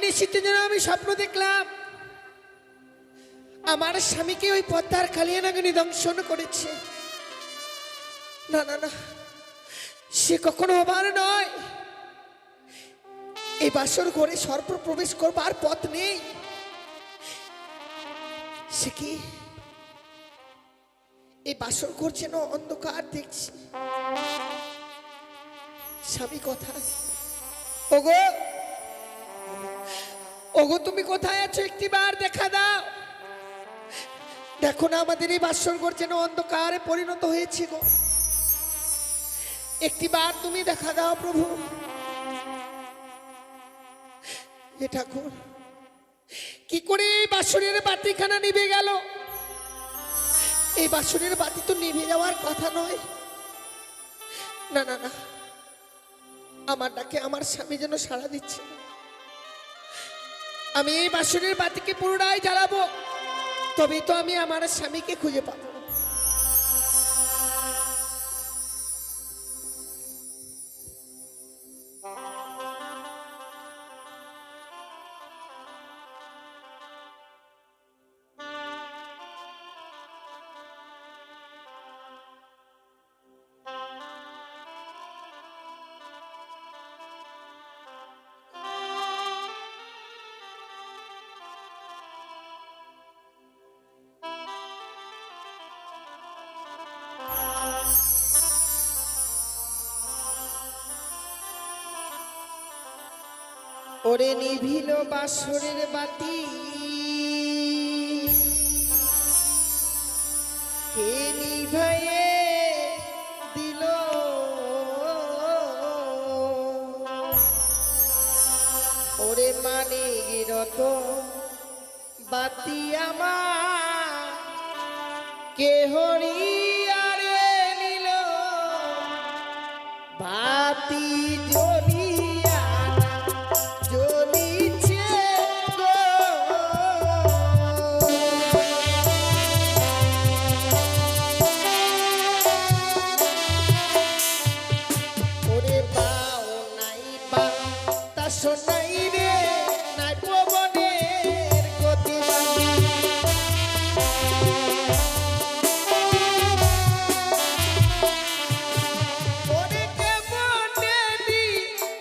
নিশ্চিত যেন আমি স্বপ্ন দেখলাম আমার স্বামীকে ওই পদ্মার কালিয়া নাগিনী দংশন করেছে। না না না, সে কখনো হবার নয়। এই বাসর ঘরে সর্প প্রবেশ করবার পথ নেই। সে কি এই বাসর ঘর যেন অন্ধকার দেখছি। স্বামী কোথায়? ওগো ওগো, তুমি কোথায় আছো? একটিবার দেখা দাও। দেখো না আমাদের এই বাসর ঘর যেন অন্ধকারে পরিণত হয়েছে গো। একটিবার তুমি দেখা দাও প্রভু। এ ঠাকুর, কি করে এই বাসরের বাতিখানা নিভে গেল? এই বাসরের বাতি তো নিভে যাওয়ার কথা নয়। না না না, আমার ডাকে আমার স্বামী যেন সাড়া দিচ্ছে। আমি এই বাসরের বাতিকে পুনরায় জ্বালাবো, তবেই তো আমি আমার স্বামীকে খুঁজে পাবো। ওরে নিভিল বাসরের বাতি, কে নিভায়ে দিল? ওরে মানিক রতন বাতি আমার কে হরিয়ারে নিল? বাতি জ্বলিয়া জ্বলিছে গো, ওরে বাও নাই বা তা শোনাই রে, নাই পবনের গতিবাদী। ওরে কেমনে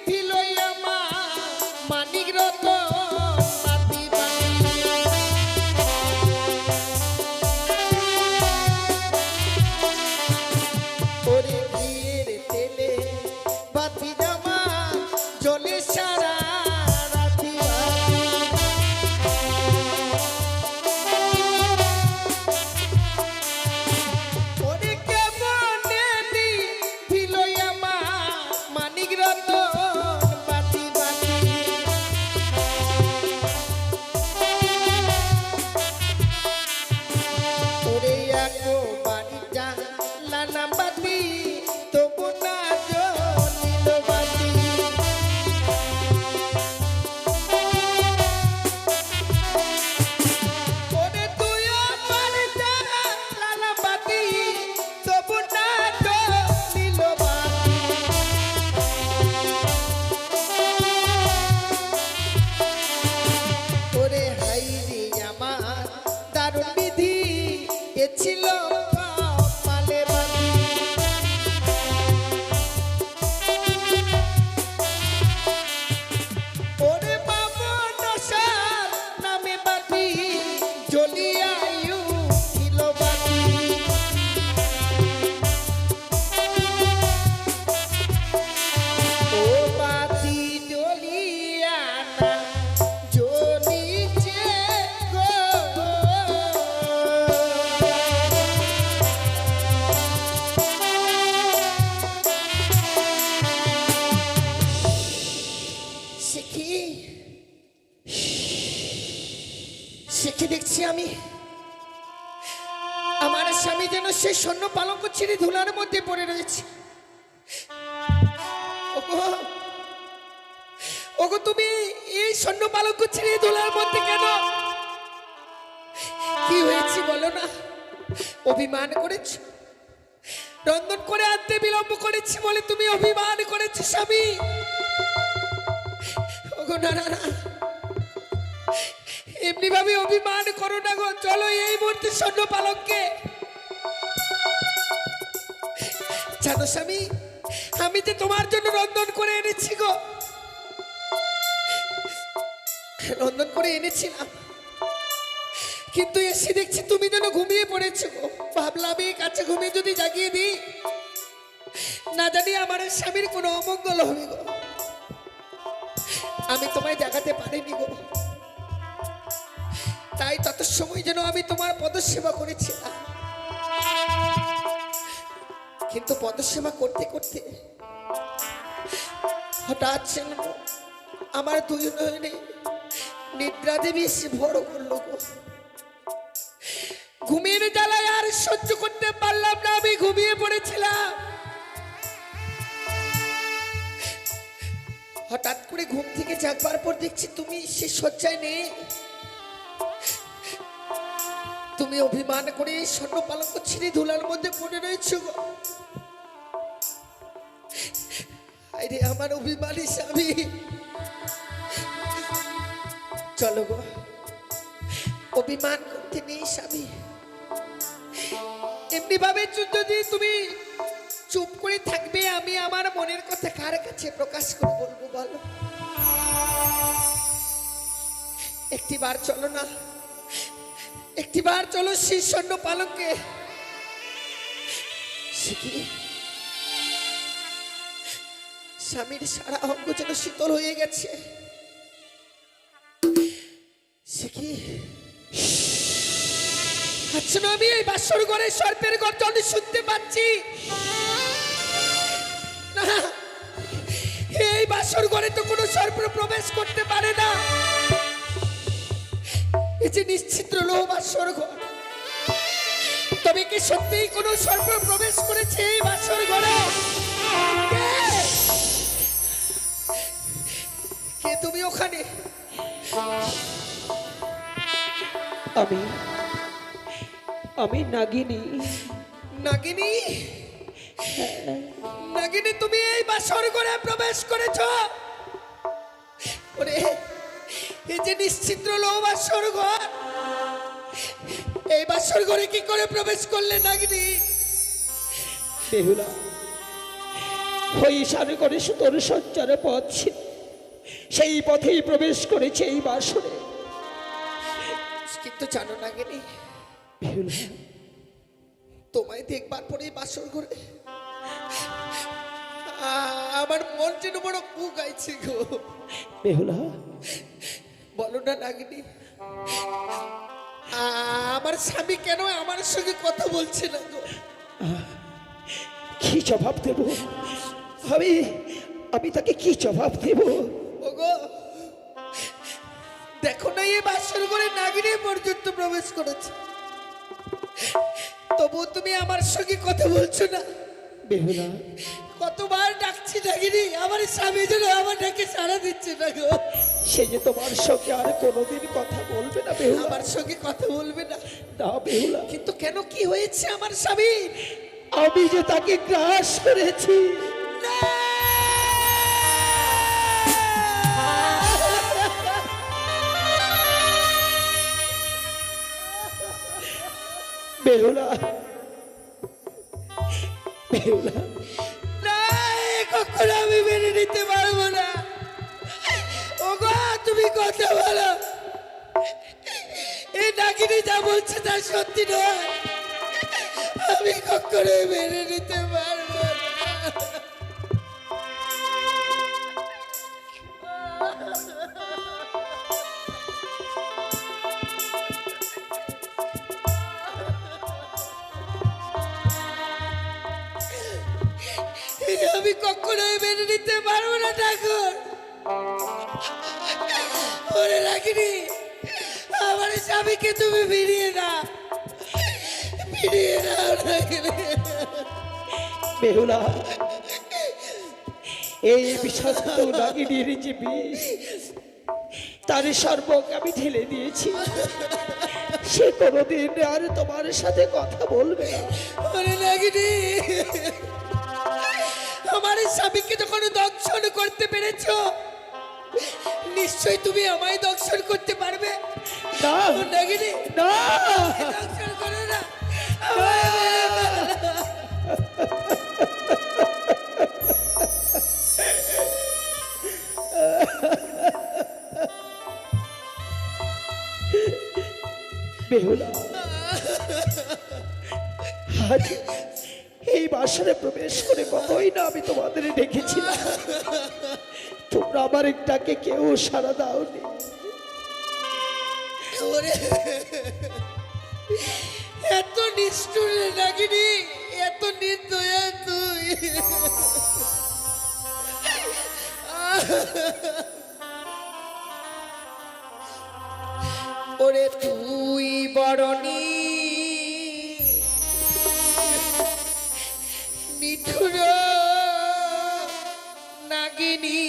দিল আমার মানিক রতন বাতি বাতি। ওরে ঘিয়ের তেলে বাতি জামা জ্বলে সারা রাতি বাতি। ওরে কেমনে দিল আমার মানিক রতন বাতি বাতি। ওরে আকো বাড়ি যা লানা বাতি, তবু না জ্বলিল বাতি। ওরে তুইও বাড়ি যা লানা বাতি, তবু না জ্বলিল বাতি। ওরে হাইরে আমার দারুণ বিধি, এ ছিল কপালে বাঁধি। ওরে বামন আশার নামে বাতি জ্বলিয়া উঠিল বাতি। ও বাতি জ্বলিয়া না জ্বলিছে গো, সে কি দেখছি আমি আমার স্বামী যেন সে স্বর্ণ পালঙ্ক ছিঁড়ে ধুলার মধ্যে পড়ে রয়েছে। ওগো ওগো, তুমি এই স্বর্ণ পালঙ্ক ছিঁড়ে ধুলার মধ্যে কেন? কি হয়েছে বলো না? অভিমান করেছ? রন্ধন করে আনতে বিলম্ব করেছি বলে তুমি অভিমান করেছো স্বামী? ওগো না না না, এমনি ভাবে অভিমান করো না গো। চলো এই মুহূর্তে স্বর্ণ পালককে। জানো স্বামী, আমি যে তোমার জন্য রন্ধন করে এনেছি গো, রন্ধন করে এনেছিলাম, কিন্তু এসে দেখছি তুমি যেন ঘুমিয়ে পড়েছো গো। ভাবলাম এই কাছে ঘুমিয়ে যদি জাগিয়ে দিই, না জানি আমার স্বামীর কোনো অমঙ্গল হবে গো। আমি তোমায় জাগাতে পারিনি গো, তাই তত সময় যেন আমি তোমার পদসেবা করেছিলাম। কিন্তু পদসেবা করতে করতে হঠাৎ যেন আমার দুই নয়নে নিদ্রা দেবী এসে ভর করলো গো। ঘুমিয়ে জ্বালায় আর সহ্য করতে পারলাম না, আমি ঘুমিয়ে পড়েছিলাম। হঠাৎ করে ঘুম থেকে জাগবার পর দেখছি তুমি সে শয্যায় নেই। তুমি অভিমান করে স্বর্ণ পালঙ্ক ছিঁড়ে ধুলার মধ্যে পড়ে রয়েছো গো। আরে আমার অভিমানী স্বামী, চলো গো, অভিমান করতে নেই স্বামী। এমনি ভাবে যদি তুমি চুপ করে থাকবে, আমি আমার মনের কথা কার কাছে প্রকাশ করে বলবো বলো? একটিবার চলো না, একটিবার চলো সেই স্বর্ণ পালঙ্কে। স্বামীর সারা অঙ্গ যেন শীতল হয়ে গেছে। সে কি আচ্ছা, আমি এই বাসর ঘরে সর্পের গর্জন শুনতে পাচ্ছি না। এই বাসর ঘরে তো কোনো সর্প প্রবেশ করতে পারে না। এই যে নিশ্চিদ্র লো বাসর ঘর, তবে কি সত্যিই কোনো সর্প প্রবেশ করেছে এই বাসর ঘরে? কে তুমি ওখানে? আমি নাগিনী। নাগিনী? নাগিনী, তুমি এই বাসর ঘরে প্রবেশ করেছ? ওরে, এই যে নিশ্চিদ্র লো বাসর ঘর, এই বাসর ঘরে কি করে প্রবেশ করলে নাগিনী? বেহুলা, ওই সারে করে সুতোর সঞ্চারে পথ ছিল, সেই পথেই প্রবেশ করেছে এই বাসরে। কিন্তু জানো নাগিনী, বেহুলা, তোমায় দেখবার পরে বাসর ঘরে আমার মন যেন বড় কু গাইছে গো। বেহুলা, বলো না নাগিনী, আমার স্বামী কেন আমার সঙ্গে কথা বলছে না গো? কি জবাব দেব আমি? আমি তাকে কি জবাব দেব? ওগো, দেখো না এই বাসর ঘরে নাগিনী পর্যন্ত প্রবেশ করেছে, তবু তুমি আমার সঙ্গে কথা বলছো না। বেহুলা, কতবার ডাকছি নাগিনী, আমার স্বামী যেন আমার ডাকে সাড়া দিচ্ছে না গো। সে যে তোমার সঙ্গে আর কোনোদিন কথা বলবে না বেহুলা। আমার সঙ্গে কথা বলবে না? না বেহুলা। কিন্তু কেন, কি হয়েছে আমার স্বামী? আমি যে তাকে গ্রাস করেছি। বেহুলা, বেহুলা, না, কখনো আমি মেনে নিতে পারবো না। ওগো, তুমি কথা বলো, এই নাগিনী যা বলছে তা সত্যি নয়। আমি কখনো মেনে নিতে পারবো না। আমি কখনোই মেনে নিতে পারবো না ঠাকুর। ওরে নাগিনী, আমার স্বামীকে তুমি ফিরিয়ে দাও, ফিরিয়ে দাও নাগিনী। বেহুলা, এই বিষাক্ত নাগিনীর যে বিষ, তার সর্বক আমি ঢেলে দিয়েছি। সে কোনোদিন আর তোমার সাথে কথা বলবে না। ওরে নাগিনী, আমার স্বামীকে যখন দংশন করতে পেরেছো, নিশ্চয়ই তুমি আমায় দর্শন করতে পারবে। না ও নাগিনী, না দর্শন করো না, আমায় মেরে ফেলো। বেহুলা, আজ এই বাসরে প্রবেশ করে কতই না আমি তোমাদের ডেকেছিলাম, তোমরা আমার একটাকে কেউ সাড়া দাওনি। ওরে, এত নিষ্ঠুর নাগিনী, এত নির্দয়া তুই। ওরে তুই বরণী নিঠুর নাগিনী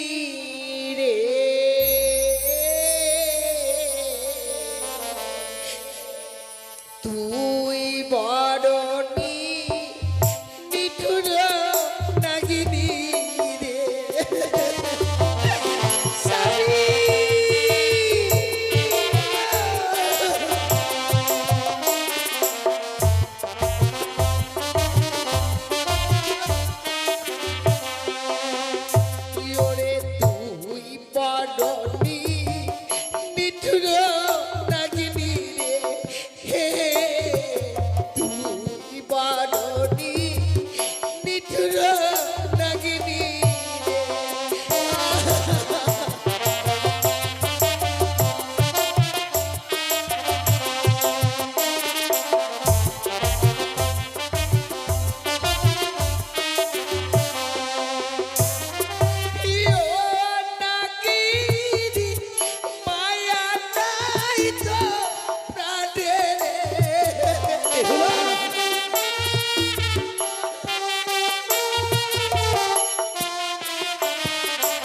রে, তুই বরণী নিঠুর নাগিনী রে। স্বামী, ওরে তুই বরণী নিঠুর নাগিনী রে, হে তুই বরণী নিঠুর নাগিনী রে। ইয়ো নাগিনী, মায়া নাই তো প্রাণে রে। বেহুলা,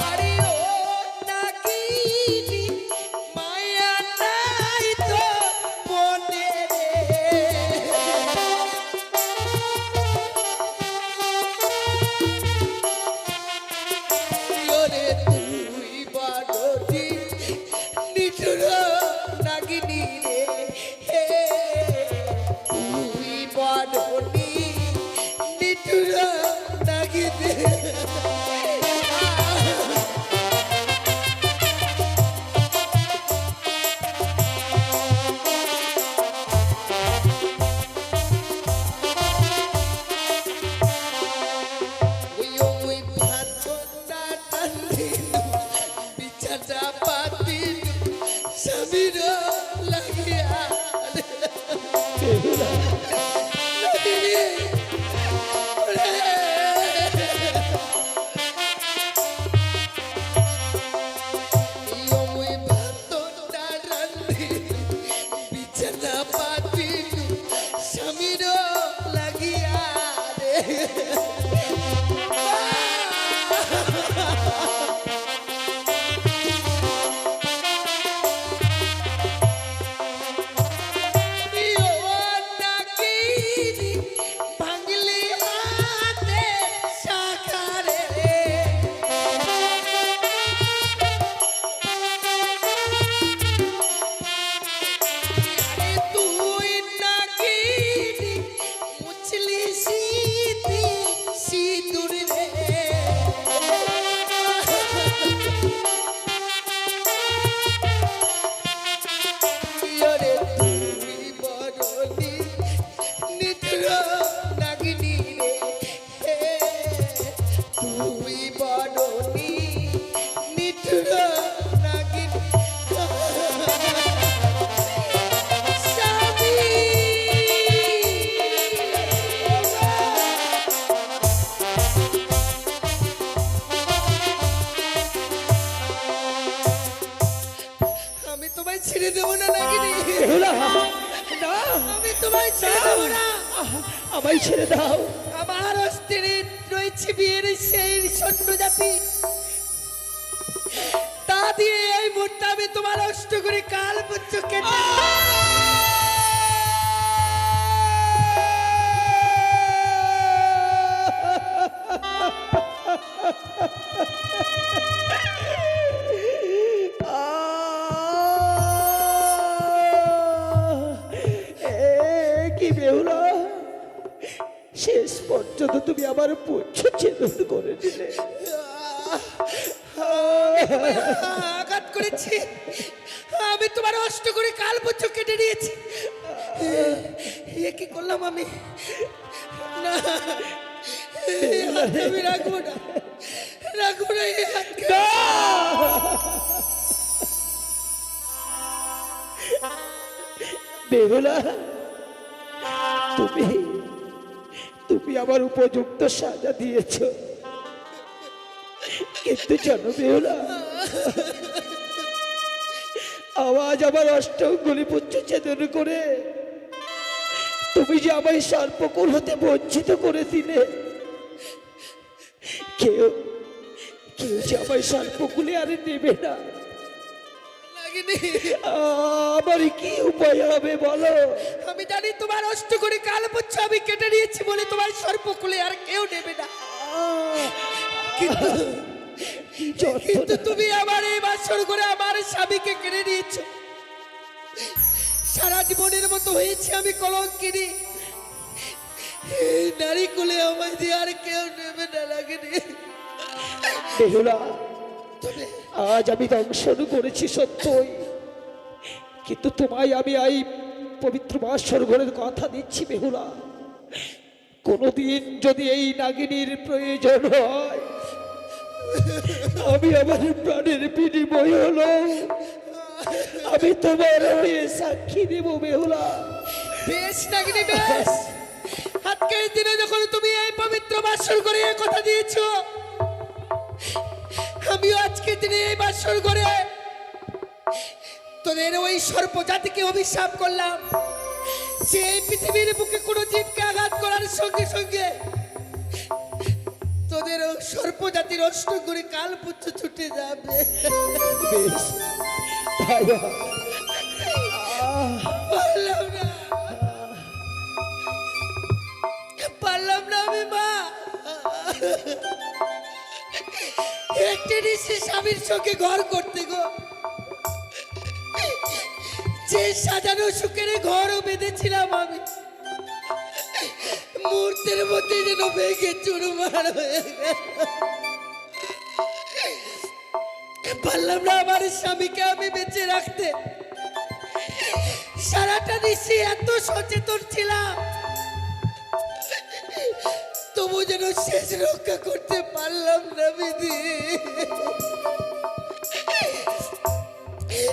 আরে ও নাগিনী, মায়া নাই তো মনে রে। ওরে তুই বরণী নিঠুর নাগিনী রে, হে তুই বরণী নিঠুর নাগিনী। ওই ভাতটা টানদিল, বিছাটা পাতিল, স্বামীর লাগিয়া রে। বেহুলা, নাগিনী, ওরে। ওই ভাতটা রান্ধিল, বিছানা পাতিল, স্বামীর লাগিয়া রে। ভাঙলি হাতে শাখারে রে। আরে তুই নাগিনী, মুছলি স্মৃতি সিঁদুর রে। ওরে তুই বরণী নিঠুর নাগিনী রে, হে তুই বরণী নিঠুর নাগিনী। স্বামী, আমি তোমায় ছেড়ে দেবো না নাগিনী, বেহুলা, না আমি তোমায় ছেড়ে দেবো না। আমায় ছেড়ে দাও। আমার অস্থিরে রয়েছে বিয়ের সেই সৈন্য জাতি, তা দিয়ে এই মুহূর্তে আমি তোমার অষ্ট করে কাল পুচ্ছ কেটে কি বেহুলা, শেষ পর্যন্ত তুমি আমার পুচ্ছ ছেদন করে দিলে। আঘাত করেছি, আমি তোমার অষ্ট করে কাল পুচ্ছ কেটে নিয়েছি। এ কি করলাম আমি? না, এই হাত আমি রাখবো না, রাখবো না এই হাতকে। বেহুলা, তুমি তুমি আমার উপযুক্ত সাজা দিয়েছ, কিন্তু জানো বেহুলা, আওয়াজ আমার অষ্টগুলি পুচ্ছ ছেদন করে তুমি যে আমায় সর্পকুল হতে বঞ্চিত করে দিলে। কেউ কেউ যে আমায় সর্পকুলে আর নেবে না। নাগিনী, আমার কি উপায় হবে বলো? আমি জানি তোমার অষ্ট করে কাল পুচ্ছ আমি কেটে নিয়েছি বলে তোমার সর্পকুলে আর কেউ নেবে না। কিন্তু তুমি আমার এই বাসর করে আমার স্বামীকে কেড়ে নিয়েছো। সারা জীবনের মতো হয়েছে আমি কলঙ্কিনী। এই নারী কুলে আমায় দিয়ে আর কেউ নেবে না। লাগেনি বেহুলা, আজ আমি দংশন করেছি সত্যই, কিন্তু তোমায় আমি এই পবিত্র বাসর ঘরের কথা দিচ্ছি বেহুলা, কোনদিন যদি এই নাগিনীর প্রয়োজন হয়, আমি আমার প্রাণের বিনিময় হলো আমি তোমার হয়ে সাক্ষী দেব বেহুলা। বেশ নাগিনী, বেশ। আজকের দিনে যখন তুমি এই পবিত্র বাসর করে এই কথা দিয়েছো, আমিও আজকের দিনে এই বাসর করে তোদের ওই সর্প জাতিকে অভিশাপ করলাম যে এই পৃথিবীর বুকে কোনো জীবকে আঘাত করার সঙ্গে সঙ্গে তোদের সর্প জাতির অষ্ট করে কাল পুচ্ছ ছুটে যাবে। বেশ, তাই হোক। পারলাম না, পারলাম না আমি মা। একটি নিঃশ্বাস স্বামীর সঙ্গে ঘর করতে গো, যে সাজানো সুখের ঘরও বেঁধেছিলাম আমি, মুহূর্তের মধ্যে যেন ভেঙে চুরমার হয়ে গেল। পারলাম না আমার স্বামীকে আমি বেঁচে রাখতে। সারাটা নিশি এত সচেতন ছিলাম, তবু যেন শেষ রক্ষা করতে পারলাম না বিধি।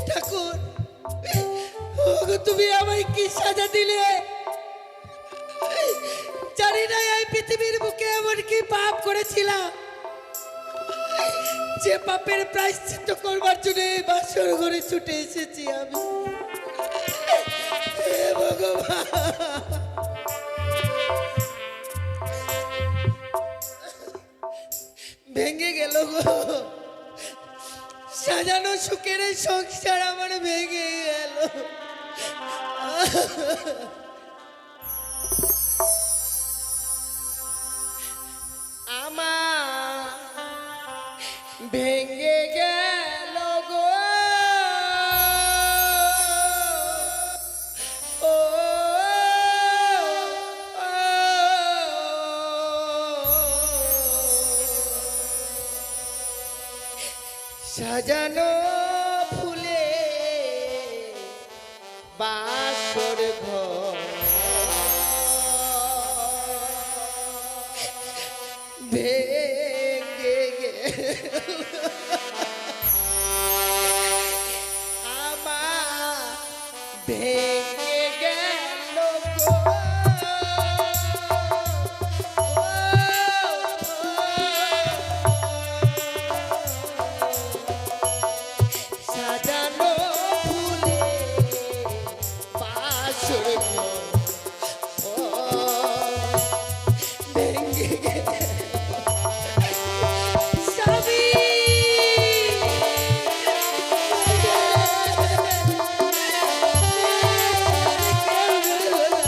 ঠাকুর, ওগো তুমি আমায় কি সাজা দিলে? জানি না এই পৃথিবীর বুকে এমন কি পাপ করেছিলাম যে পাপের প্রায়শ্চিত্ত করবার জন্য এই বাসর ঘরে ছুটে এসেছি আমি। হে ভগবান, ভেঙে গেল গো সাজানো সুখের সংসার, আমার ভেঙে গেল। আমার ভেঙে গেল গো ও, সাজানো ফুলে বাসর ঘর ভেঙে গেল আমার, ভেঙে গেল গো। সাজানো ফুলে বাসর ঘর ভেঙে গেল। স্বামী, কেউ বলবো না।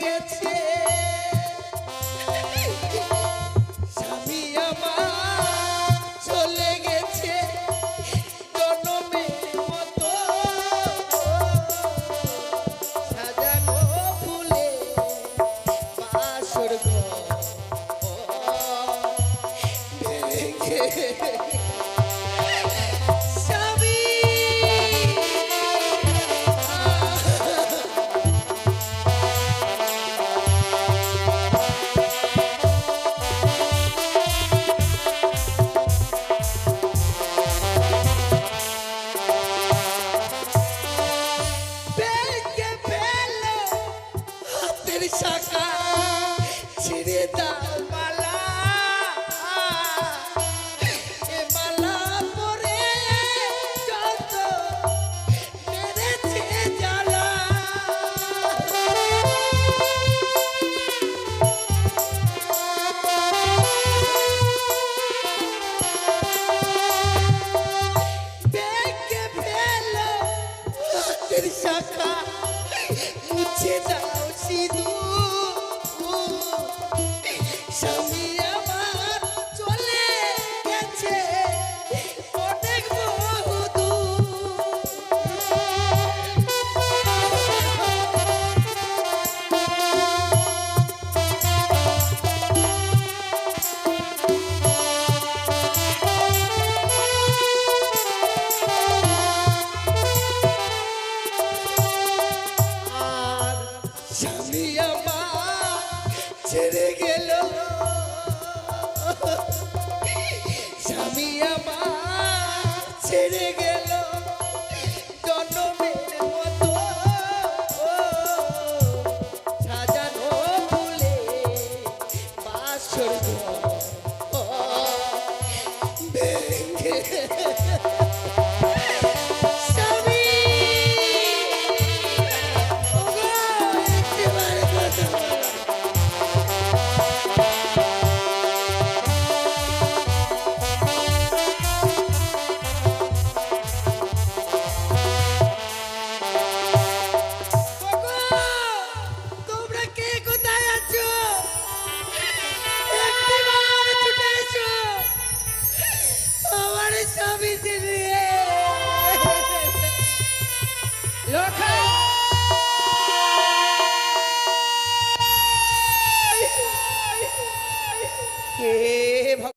গেছে, স্বামী আমার চলে গেছে জনমের মতো সাজানো ফুলে বাসর ঘর ভেঙে স্বামী ভেঙে ফেলো হাতের শাখা, ছিঁড়ে দাও মালা, এ মালা পরে যত মেরেছে জ্বালা। ভেঙে ফেলো হাতের শাখা, মুছে দাও সিঁদুর, স্বামী আমার চলে গেছে অনেক আর স্বামী আমার ছেড়ে গেল